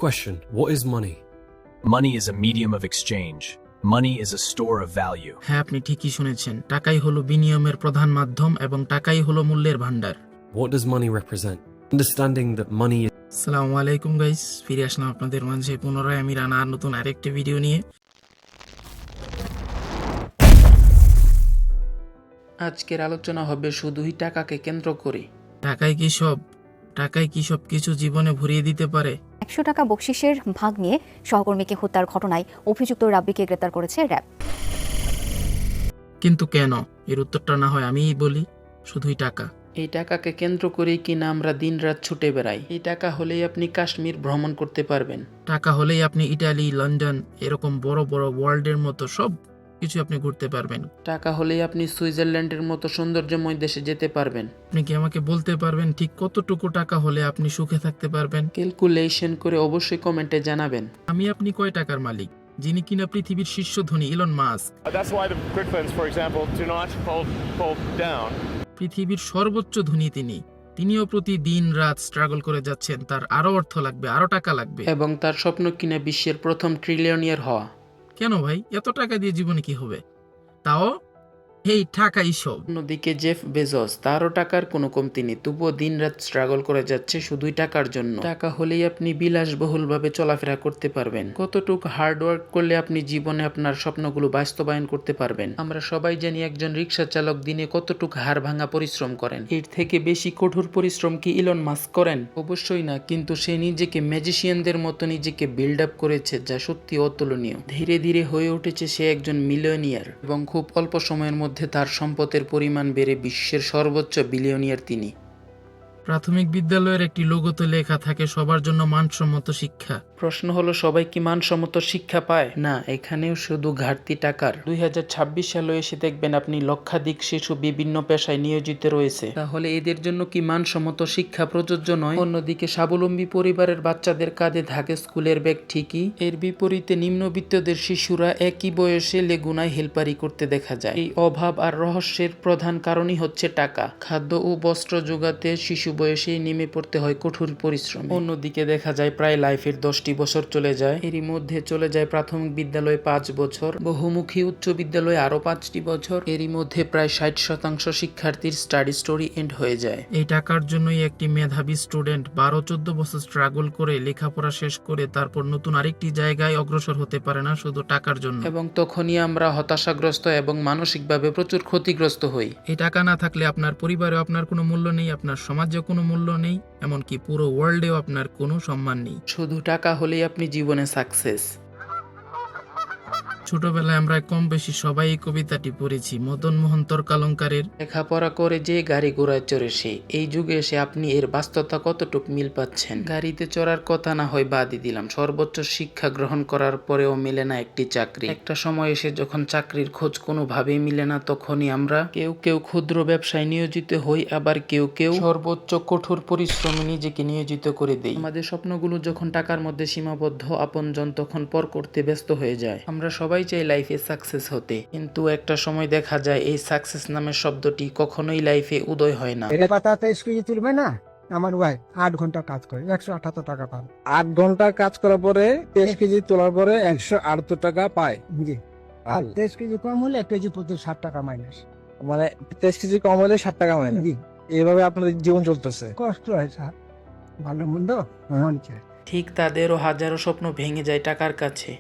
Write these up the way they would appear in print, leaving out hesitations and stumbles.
question. What is money? Money is a medium of exchange. Money is a store of value. হ্যাঁ, আপনি ঠিকই শুনেছেন। টাকাই হলো বিনিময়ের প্রধান মাধ্যম এবং টাকাই হলো মূল্যের ভান্ডার। What does money represent? Understanding that money is আসসালামু আলাইকুম গাইস, ফিরে আসলাম আপনাদের মাঝে পুনরায় আমি রানা আর নতুন আরেকটি ভিডিও নিয়ে। আজকের আলোচনা হবে শুধুই টাকাকে কেন্দ্র করে। টাকাই কি সব কিছু জীবনে ভরিয়ে দিতে পারে? 100 টাকা বকশিসের ভাগ নিয়ে সহকর্মীকে হত্যার ঘটনায় অভিযুক্ত রাব্বিকে গ্রেপ্তার করেছে র্যাব। কিন্তু কেন? এর উত্তরটা না হয় আমিই বলি। শুধুই টাকা। এই টাকাকে কেন্দ্র করেই কিনা আমরা দিনরাত ছুটে বেড়াই। এই টাকা হলেই আপনি কাশ্মীর ভ্রমণ করতে পারবেন। টাকা হলেই আপনি ইটালি, লন্ডন এরকম বড় বড় ওয়ার্ল্ডের মতো সব কিছু আপনি ঘুরতে পারবেন। টাকা হলেই আপনি সুইজারল্যান্ডের মতো সৌন্দর্যময় দেশে যেতে পারবেন। আপনি কি আমাকে বলতে পারবেন ঠিক কতটুকু টাকা হলে আপনি সুখে থাকতে পারবেন? ক্যালকুলেশন করে অবশ্যই কমেন্টে জানাবেন। আপনি কয় টাকার মালিক? যিনি কিনা পৃথিবীর শীর্ষ ধনী Elon Musk. That's why the Britons, for example, do not fold down. পৃথিবীর সর্বোচ্চ ধনী তিনিও প্রতিদিন রাত স্ট্রাগল করে যাচ্ছেন। তার আরো অর্থ লাগবে, আরো টাকা লাগবে, এবং তার স্বপ্ন কিনা বিশ্বের প্রথম ট্রিলিয়নিয়ার হওয়া। কেন ভাই, এত টাকা দিয়ে জীবনে কি হবে? তাও এই টাকাই সব। অন্যদিকে জেফ বেজোস, তারও টাকার কোনো কমতি নেই, তবুও দিন রাত স্ট্রাগল করে যাচ্ছে শুধুই টাকার জন্য। টাকা হলেই আপনি বিলাসবহুলভাবে চলাফেরা করতে পারবেন। কতটুকু হার্ড ওয়ার্ক করলে আপনি জীবনে আপনার স্বপ্নগুলো বাস্তবায়ন করতে পারবেন। আমরা সবাই জানি একজন রিক্সা চালক দিনে কতটুকু হাড় ভাঙা পরিশ্রম করেন। এর থেকে বেশি কঠোর পরিশ্রম কি ইলন মাস্ক করেন? অবশ্যই না, কিন্তু সে নিজেকে ম্যাজিশিয়ানদের মতো নিজেকে বিল্ড আপ করেছে, যা সত্যি অতুলনীয়। ধীরে ধীরে হয়ে উঠেছে সে একজন মিলিয়নিয়ার, এবং খুব অল্প সময়ের মধ্যে তার সম্পদের পরিমাণ বেড়ে বিশ্বের সর্বোচ্চ বিলিয়নিয়ার তিনি। প্রাথমিক বিদ্যালয়ের একটি লোগোতে লেখা থাকে সবার জন্য মানসম্মত শিক্ষা। প্রশ্ন হলো, সবাই কি মানসম্মত শিক্ষা পায়? না, এখানেও শুধু ঘাটতি টাকার। 2026 সালে এসে দেখবেন আপনি লক্ষাধিক শিশু বিভিন্ন পেশায় নিয়োজিত রয়েছে। তাহলে এদের জন্য কি মানসম্মত শিক্ষা প্রযোজ্য নয়? অন্যদিকে স্বাবলম্বী পরিবারের বাচ্চাদের কাঁধে থাকে স্কুলের ব্যাগ ঠিকই, এর বিপরীতে নিম্নবিত্তদের শিশুরা একই বয়সে লেগুনায় হেলপারি করতে দেখা যায়। এই অভাব আর রহস্যের প্রধান কারণই হচ্ছে টাকা। খাদ্য ও বস্ত্র যোগাতে শিশু বয়সেই নেমে পড়তে হয় কঠোর পরিশ্রম। অন্যদিকে দেখা যায় প্রায় লাইফের 10টি বছর চলে যায়। এরই মধ্যে চলে যায় প্রাথমিক বিদ্যালয়ে 5 বছর, বহুমুখী উচ্চ বিদ্যালয়ে আরো 5টি বছর। এরই মধ্যে প্রায় 60% শিক্ষার্থীর স্টাডি স্টোরি এন্ড হয়ে যায়। এই টাকার জন্যই একটি মেধাবী স্টুডেন্ট 12-14 বছর স্ট্রাগল করে লেখাপড়া শেষ করে তারপর নতুন আরেকটি জায়গায় অগ্রসর হতে পারে না শুধু টাকার জন্য। এবং তখনই আমরা হতাশাগ্রস্ত এবং মানসিকভাবে প্রচুর ক্ষতিগ্রস্ত হই। এই টাকা না থাকলে আপনার পরিবারেও আপনার কোনো মূল্য নেই, আপনার সমাজেও কোনো মূল্য নেই, এমনকি পুরো ওয়ার্ল্ডেও আপনার কোনো সম্মান নেই। শুধু টাকা হলেই আপনি জীবনে সাকসেস। ছোটবেলায় আমরা কম বেশি সবাই এই কবিতাটি পড়েছি, মদন মোহন তর্কালঙ্কারের। লেখাপড়া করে যে গাড়ি ঘোড়ায় চড়ে সে। এই যুগে এসে আপনি এর বাস্তবতা কতটুক মিল পাচ্ছেন? গাড়িতে চড়ার কথা না হয় বাদই দিলাম, সর্বোচ্চ শিক্ষা গ্রহণ করার পরেও মিলে না একটি চাকরি। একটা সময় এসে যখন চাকরির খোঁজ কোনোভাবেই মিলে না, তখনই আমরা কেউ ক্ষুদ্র ব্যবসায় নিয়োজিত হই, আবার কেউ সর্বোচ্চ কঠোর পরিশ্রমে নিজেকে নিয়োজিত করে দেই। আমাদের স্বপ্নগুলো যখন টাকার মধ্যে সীমাবদ্ধ, আপনজন তখন পর করতে ব্যস্ত হয়ে যায়। আমরা সবাই চাই লাইফে সাকসেস হতে, কিন্তু একটা সময় দেখা যায় এই সাকসেস নামের শব্দটি কখনোই লাইফে উদয় হয় না। তুলবে না, আমার ওয়াই 8 ঘন্টা কাজ করে 178 টাকা পায়। 8 ঘন্টা কাজ করার পরে 23 কেজি তোলার পরে 178 টাকা পায়। জি, আর 23 কেজি কম হলে 1 কেজি প্রতি 60 টাকা মাইনাস। মানে 23 কেজি কম হলে 60 টাকা মাইনাস। জি, এইভাবে আপনাদের জীবন চলতেছে। কষ্ট হয় স্যার, ভালো মন্দ হচ্ছে। ঠিক তাদেরও হাজারো স্বপ্ন ভেঙে যায় টাকার কাছে।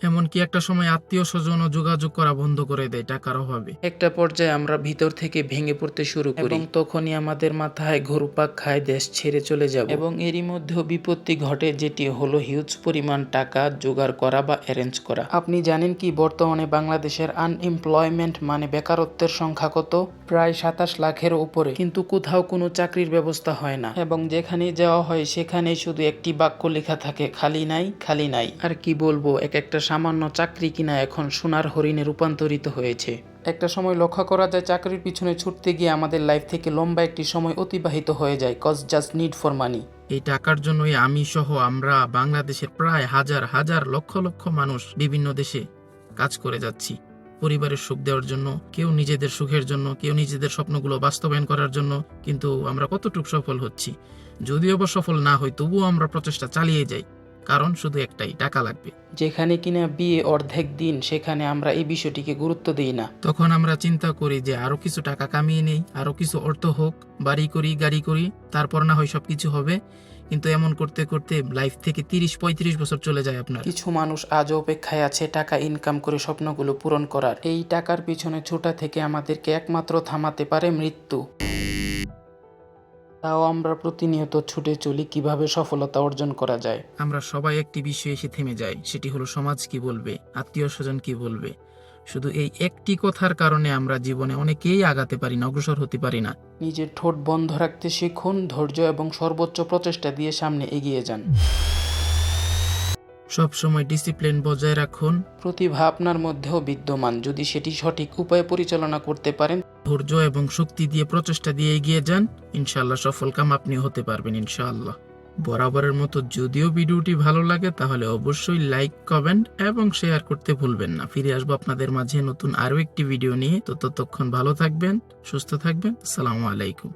এমনকি একটা সময় আত্মীয় স্বজন ও যোগাযোগ করা বন্ধ করে দেয় টাকার অভাবে। একটা পর্যায়ে আমরা ভিতর থেকে ভেঙে পড়তে শুরু করি, এবং তখনই আমাদের মাথায় ঘুরপাক খায় দেশ ছেড়ে চলে যাব। এবং এরই মধ্যেও বিপত্তি ঘটে, যেটি হলো হিউজ পরিমাণ টাকা জোগাড় করা বা অ্যারেঞ্জ করা। আপনি জানেন কি বর্তমানে বাংলাদেশের আনএমপ্লয়মেন্ট মানে বেকারত্বের সংখ্যা কত? প্রায় 27 লাখের উপরে। কিন্তু কোথাও কোনো চাকরির ব্যবস্থা হয় না, এবং যেখানে যাওয়া হয় সেখানে শুধু একটি বাক্য লেখা থাকে, খালি নাই, খালি নাই। আর কি বলবো, একটা সামান্য চাকরি কিনা এখন সোনার হরিণে রূপান্তরিত হয়েছে। একটা সময় লক্ষ্য করা যায় চাকরির পিছনে ছুটতে গিয়ে আমাদের লাইফ থেকে লম্বা একটি সময় অতিবাহিত হয়ে যায়, cause just need for money. এই টাকার জন্যই আমি সহ আমরা বাংলাদেশের প্রায় হাজার হাজার লক্ষ লক্ষ মানুষ বিভিন্ন দেশে কাজ করে যাচ্ছি পরিবারের সুখ দেওয়ার জন্য, কেউ নিজেদের সুখের জন্য, কেউ নিজেদের স্বপ্নগুলো বাস্তবায়ন করার জন্য। কিন্তু আমরা কতটুকু সফল হচ্ছি? যদিও বা সফল না হয় তবুও আমরা প্রচেষ্টা চালিয়ে যাই, কারণ শুধু একটাই, টাকা লাগবে। যেখানে কিনা বিয়ে অর্ধেক দিন, সেখানে আমরা এই বিষয়টিকে গুরুত্ব দিই না। তখন আমরা চিন্তা করি যে আরো কিছু টাকা কামিয়ে নেই, আরো কিছু অর্থ হোক, বাড়ি করি, গাড়ি করি, তারপর না হয় সবকিছু হবে। কিন্তু এমন করতে করতে লাইফ থেকে 30-35 বছর চলে যায় আপনার। কিছু মানুষ আজও অপেক্ষায় আছে টাকা ইনকাম করে স্বপ্নগুলো পূরণ করার। এই টাকার পিছনে ছোটা থেকে আমাদেরকে একমাত্র থামাতে পারে মৃত্যু। তাও আমরা প্রতিনিয়ত ছুটে চলি কিভাবে সফলতা অর্জন করা যায়। আমরা সবাই একটি বিষয়ে এসে থেমে যাই, সেটি হলো সমাজ কি বলবে, আত্মীয় স্বজন কি বলবে। শুধু এই একটি কথার কারণে আমরা জীবনে অনেকেই আগাতে পারি না, অগ্রসর হতে পারি না। নিজের ঠোঁট বন্ধ রাখতে শিখুন, ধৈর্য এবং সর্বোচ্চ প্রচেষ্টা দিয়ে সামনে এগিয়ে যান। সব সময় ডিসিপ্লিন বজায় রাখুন। প্রতিভা আপনার মধ্যেও বিদ্যমান, যদি সেটি সঠিক উপায়ে পরিচালনা করতে পারেন, ধৈর্য এবং শক্তি দিয়ে প্রচেষ্টা দিয়ে এগিয়ে যান, ইনশাআল্লাহ সফল কাম আপনিও হতে পারবেন ইনশাআল্লাহ। বরাবরের মতো যদিও ভিডিওটি ভালো লাগে তাহলে অবশ্যই লাইক, কমেন্ট এবং শেয়ার করতে ভুলবেন না। ফিরে আসবো আপনাদের মাঝে নতুন আরো একটি ভিডিও নিয়ে। তো ততক্ষণ ভালো থাকবেন, সুস্থ থাকবেন। আসসালামু আলাইকুম।